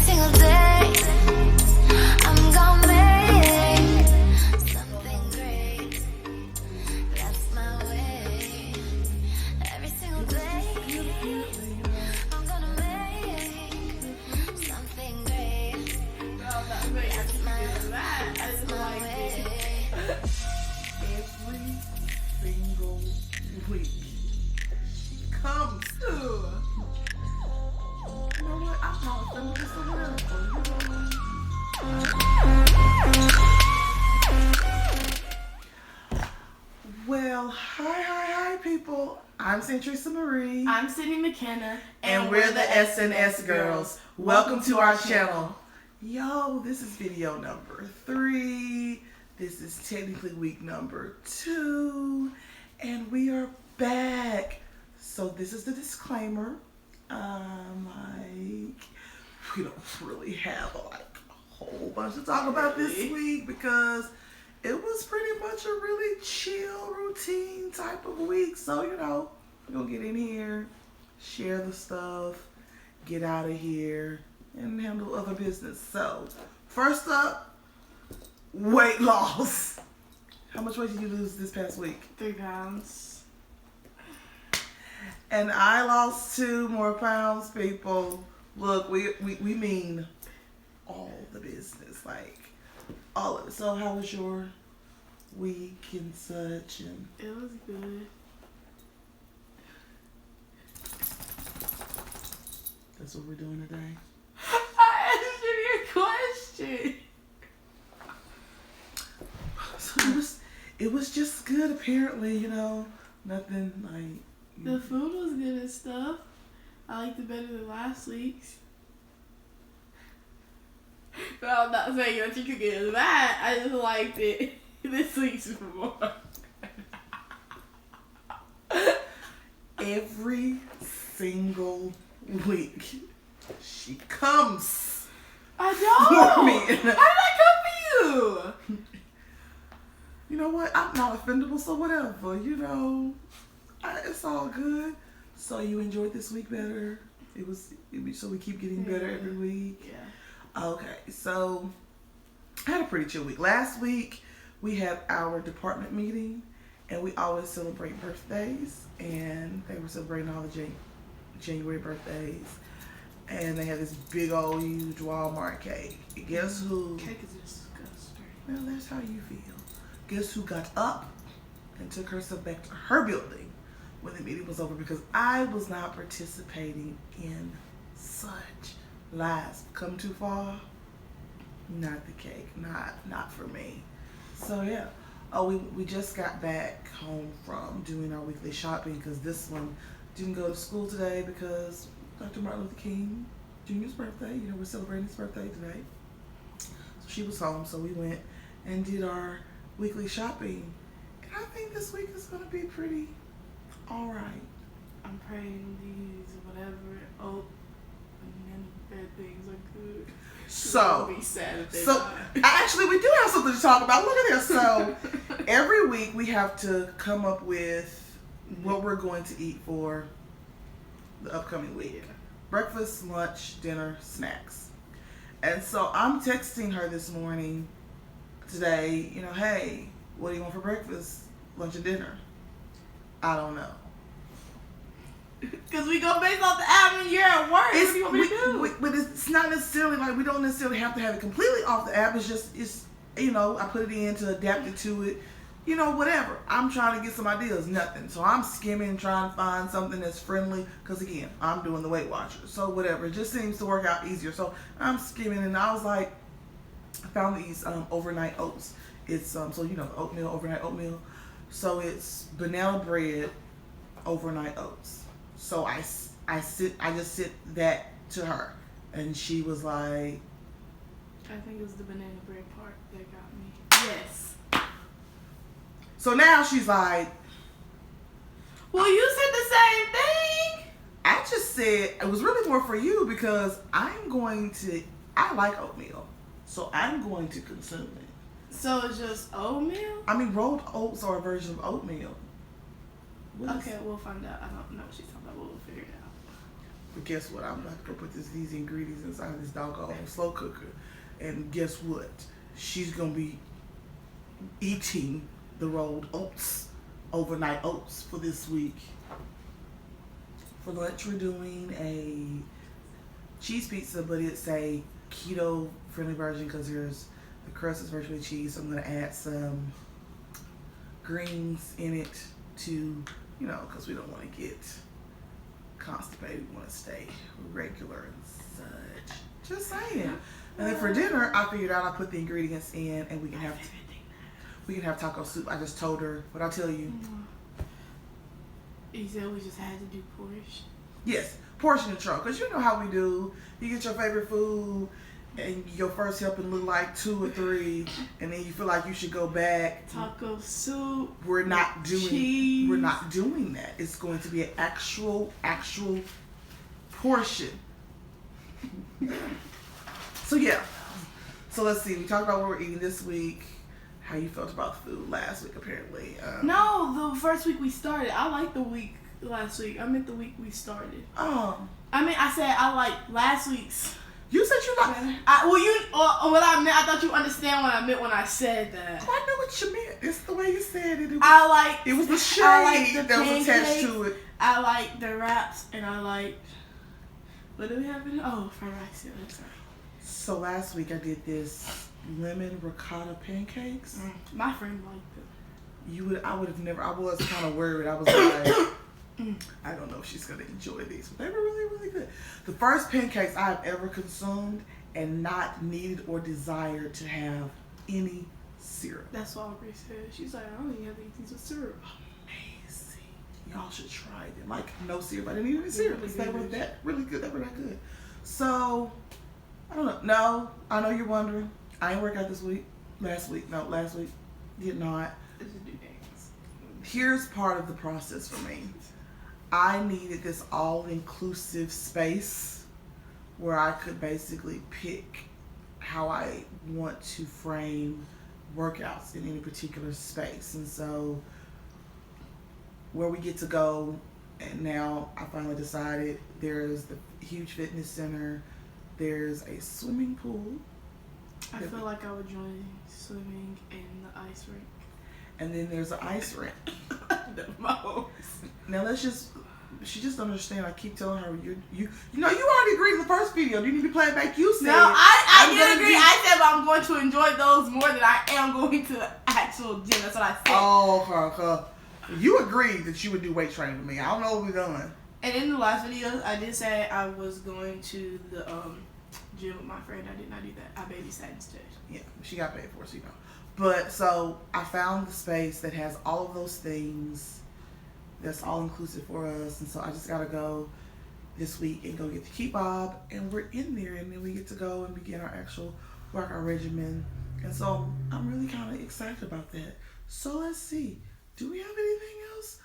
single day, I'm gonna make something great. That's my way. Every single day, I'm gonna make something great. That's my way. Every single week she comes. You know what? I'm not offended with someone else. Well, hi, people. I'm St. Teresa Marie. I'm Sydney McKenna. And we're the SNS Girls. Welcome to our channel. Yo, this is video number 3. This is technically week number 2. And we are back. So this is the disclaimer. We don't really have a whole bunch to talk about this week because it was pretty much a really chill routine type of week. So, we're gonna get in here, share the stuff, get out of here, and handle other business. So, first up, weight loss. How much weight did you lose this past week? 3 pounds. And I lost 2 more pounds, people. Look, we mean all the business, like all of it. So how was your week and such? And it was good. That's what we're doing today. I answered your question. So it was just good, apparently. Nothing like. The food was good and stuff. I liked it better than last week's. But I'm not saying that you could get it bad. I just liked it this week's more. Every single week, she comes. I don't. For me. How did I come for you? You know what? I'm not offendable, so whatever. It's all good. So you enjoyed this week better? So we keep getting better every week? Yeah. Okay, so I had a pretty chill week. Last week, we had our department meeting, and we always celebrate birthdays, and they were celebrating all the January birthdays, and they had this big old huge Walmart cake. Guess who? Cake is disgusting. Well, that's how you feel. Guess who got up and took herself back to her building when the meeting was over, because I was not participating in such lies. Come too far? Not the cake. Not for me. So yeah. Oh, we just got back home from doing our weekly shopping because this one didn't go to school today because Dr. Martin Luther King Jr.'s birthday. We're celebrating his birthday today. So she was home, so we went and did our weekly shopping. And I think this week is going to be pretty alright. I'm praying these whatever and bad things are good. So, be sad if they actually, we do have something to talk about. Look at this. So, every week we have to come up with what we're going to eat for the upcoming week. Yeah. Breakfast, lunch, dinner, snacks. And so, I'm texting her this morning, today, hey, what do you want for breakfast, lunch, and dinner? I don't know. Because we go based off the app and you're at work. What do you want me to do? But it's not necessarily like we don't necessarily have to have it completely off the app. It's I put it in to adapt it to it. Whatever. I'm trying to get some ideas. Nothing. So I'm skimming, trying to find something that's friendly. Because again, I'm doing the Weight Watchers. So whatever. It just seems to work out easier. So I'm skimming, and I was like, I found these overnight oats. It's oatmeal, overnight oatmeal. So it's banana bread, overnight oats. So I just sent that to her, and she was like, I think it was the banana bread part that got me. Yes. So now she's like, well, you said the same thing. I just said it was really more for you because I like oatmeal, so I'm going to consume it. So it's just oatmeal? I mean, rolled oats are a version of oatmeal. Okay, we'll find out. I don't know what she's talking about. We'll figure it out. But guess what? I'm about to go put these ingredients inside of this doggone slow cooker. And guess what? She's going to be eating the rolled oats, overnight oats for this week. For lunch, we're doing a cheese pizza, but it's a keto friendly version because the crust is virtually cheese. So I'm going to add some greens in it to, because we don't want to get constipated. We want to stay regular and such. Just saying. And then for dinner, I figured out I put the ingredients in and we can have taco soup. I just told her, what I tell you. You said we just had to do portion. Yes, portion control. Because you know how we do. You get your favorite food and your first helping look like 2 or 3, and then you feel like you should go back. Taco soup. We're not doing cheese. We're not doing that. It's going to be an actual portion. So yeah. So let's see. We talked about what we're eating this week. How you felt about the food last week, apparently. No, the first week we started. I liked the week last week. I meant the week we started. Oh. I said I liked last week's. You said you like. What I meant. I thought you understand what I meant when I said that. Oh, I know what you meant. It's the way you said it. It was the shade that was attached to it. I like the wraps, and I like. What do we have in? Oh, fried rice. Yeah, that's right. So last week I did this lemon ricotta pancakes. My friend liked them. I would have never. I was kind of worried. I was like, I don't know if she's gonna enjoy these, but they were really, really good. The first pancakes I have ever consumed and not needed or desired to have any syrup. That's what Aubrey said. She's like, I don't even have to eat these with syrup. Amazing. Y'all should try them. Like no syrup. I didn't need any syrup. Because they were that really good. They were that good. So I don't know. No, I know you're wondering. I ain't work out this week. Last week did not. Here's part of the process for me. I needed this all-inclusive space where I could basically pick how I want to frame workouts in any particular space. And so where we get to go, and now I finally decided there's the huge fitness center, there's a swimming pool. I feel like I would join swimming in the ice rink. And then there's an ice rink. The most. Now she just don't understand. I keep telling her, you already agreed in the first video. You need to play it back. You said. No, I did agree. I said I'm going to enjoy those more than I am going to the actual gym. That's what I said. Oh, okay. You agreed that you would do weight training with me. I don't know what we're doing. And in the last video, I did say I was going to the gym with my friend. I did not do that. I babysat instead. Yeah, she got paid for it, so you know. But so I found the space that has all of those things that's all inclusive for us, and so I just gotta go this week and go get the kebab, and we're in there, and then we get to go and begin our actual workout regimen. And so I'm really kind of excited about that. So let's see, do we have anything else?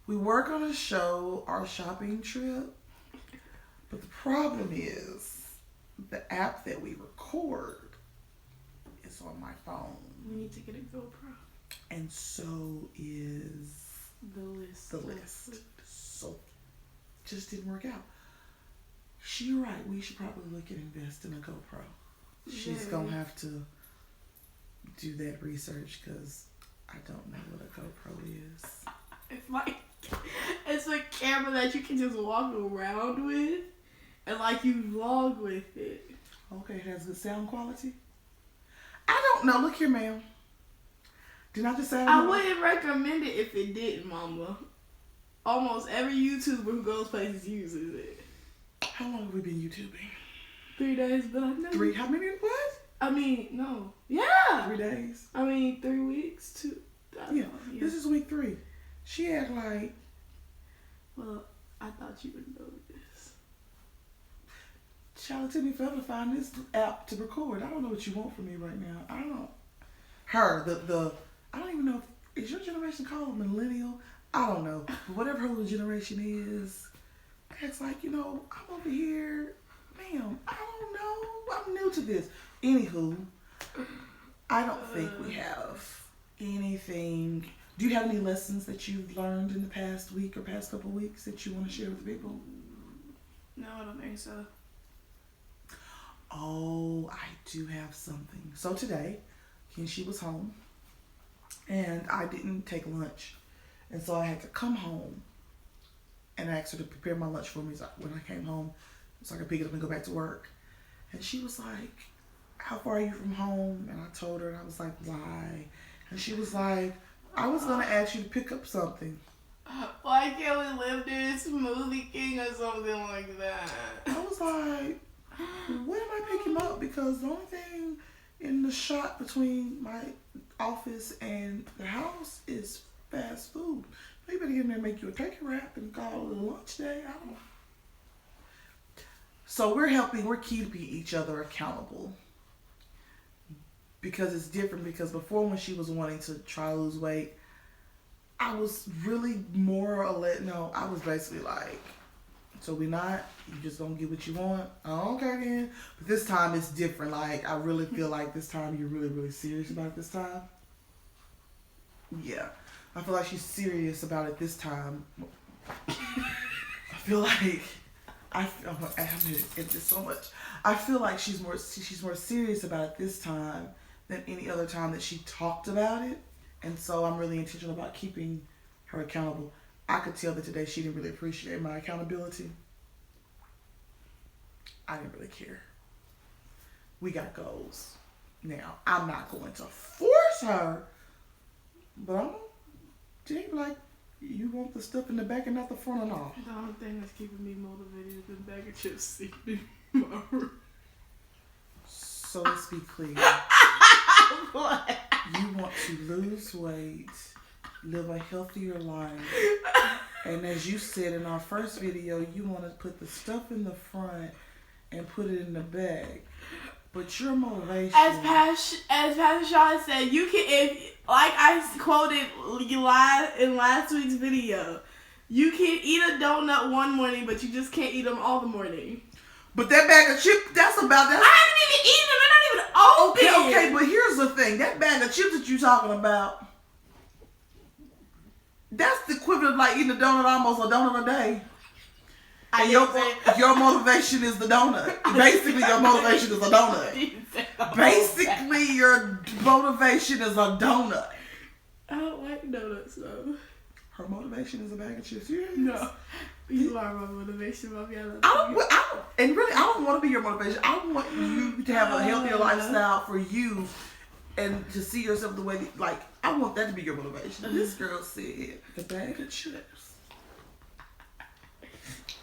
We were gonna show our shopping trip, but the problem is the app that we record is on my phone. We need to get a GoPro. And so is the list. So just didn't work out. She's right. We should probably look at investing in a GoPro. She's gonna have to do that research because I don't know what a GoPro is. It's a camera that you can just walk around with and like you vlog with it. Okay, it has good sound quality. I don't know. Look here, ma'am. Did I just say I wouldn't recommend it if it didn't, Mama. Almost every YouTuber who goes places uses it. How long have we been YouTubing? 3 days, but I know. 3? How many? What? I mean, no. Yeah. 3 days. I mean, 3 weeks. 2. Yeah. This is week 3. She act like. Well, I thought you would know this. Child, tell me if I ever find this app to record. I don't know what you want from me right now. I don't know. I don't even know if, is your generation called millennial? I don't know. But whatever her little generation is, it's like, I'm over here. Ma'am, I don't know. I'm new to this. Anywho, I don't think we have anything. Do you have any lessons that you've learned in the past week or past couple weeks that you want to share with people? No, I don't think so. Oh, I do have something. So today, she was home, and I didn't take lunch, and so I had to come home, and I asked her to prepare my lunch for me when I came home, so I could pick it up and go back to work. And she was like, "How far are you from home?" And I told her, and I was like, "Why?" And she was like, "I was gonna ask you to pick up something." Why can't we live near Smoothie King or something like that? I was like, "When am I picking up?" Because the only thing in the shot between my office and the house is fast food. You better get in there and make you a turkey wrap and call it a lunch day. I don't know. So we're keeping each other accountable. Because it's different, because before, when she was wanting to try to lose weight, I was really more or less, no, I was basically like, "So you just don't get what you want? Oh, okay then." But this time it's different. Like, I really feel like this time you're really, really serious about it this time. Yeah. I feel like she's serious about it this time. I feel like, I'm gonna edit this so much. I feel like she's more serious about it this time than any other time that she talked about it. And so I'm really intentional about keeping her accountable. I could tell that today she didn't really appreciate my accountability. I didn't really care. We got goals. Now, I'm not going to force her, but I'm going to like, "You want the stuff in the back and not the front and all." The only thing that's keeping me motivated is the bag of chips sitting. So let's be clear. What? You want to lose weight, live a healthier life, and as you said in our first video, you want to put the stuff in the front and put it in the bag. But your motivation, As Pastor Sean said, you can, if like I quoted in last week's video, you can eat a donut one morning, but you just can't eat them all the morning. but that bag of chips, I haven't even eaten them. They're not even open. Okay, but here's the thing. That bag of chips that you're talking about, that's the equivalent of like eating a donut, almost a donut a day. And your motivation is the donut. Basically, your motivation is a donut. Basically, your motivation is a donut. I don't like donuts though. Her motivation is a bag of chips. Yes. No. You are my motivation, mommy. I don't want to be your motivation. I want you to have a healthier lifestyle for you, and to see yourself the way that, like, I want that to be your motivation. This girl said the bag of chips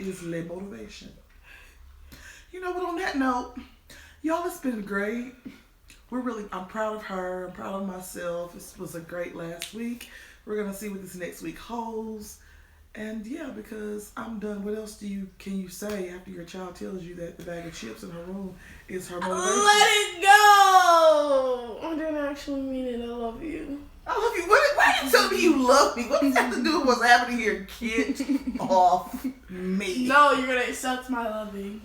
is the motivation. You know, but on that note, y'all, it's been great. I'm proud of her. I'm proud of myself. This was a great last week. We're gonna see what this next week holds. And yeah, because I'm done. What else can you say after your child tells you that the bag of chips in her room is her motivation? Let it go! I didn't actually mean it. I love you. I love you. Why are you telling me you love me? What does that have to do with what's happening here? Get off me. No, you're gonna accept my loving.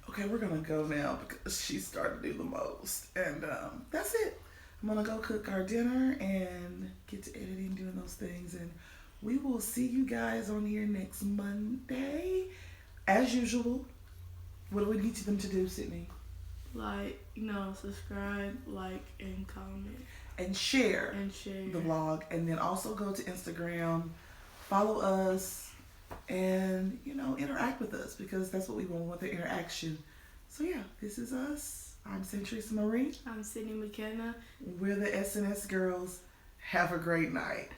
Okay, we're gonna go now because she's starting to do the most. And that's it. I'm gonna go cook our dinner and get to editing, doing those things, and we will see you guys on here next Monday. As usual, what do we need them to do, Sydney? Like, subscribe, like, and comment. And share. The vlog. And then also go to Instagram, follow us, and, interact with us, because that's what we want. We want the interaction. So yeah, this is us. I'm Centrisa Marie. I'm Sydney McKenna. We're the SNS Girls. Have a great night.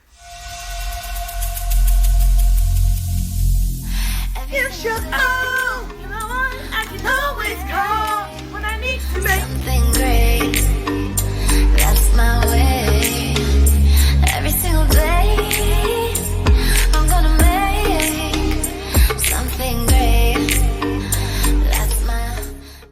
It's your own.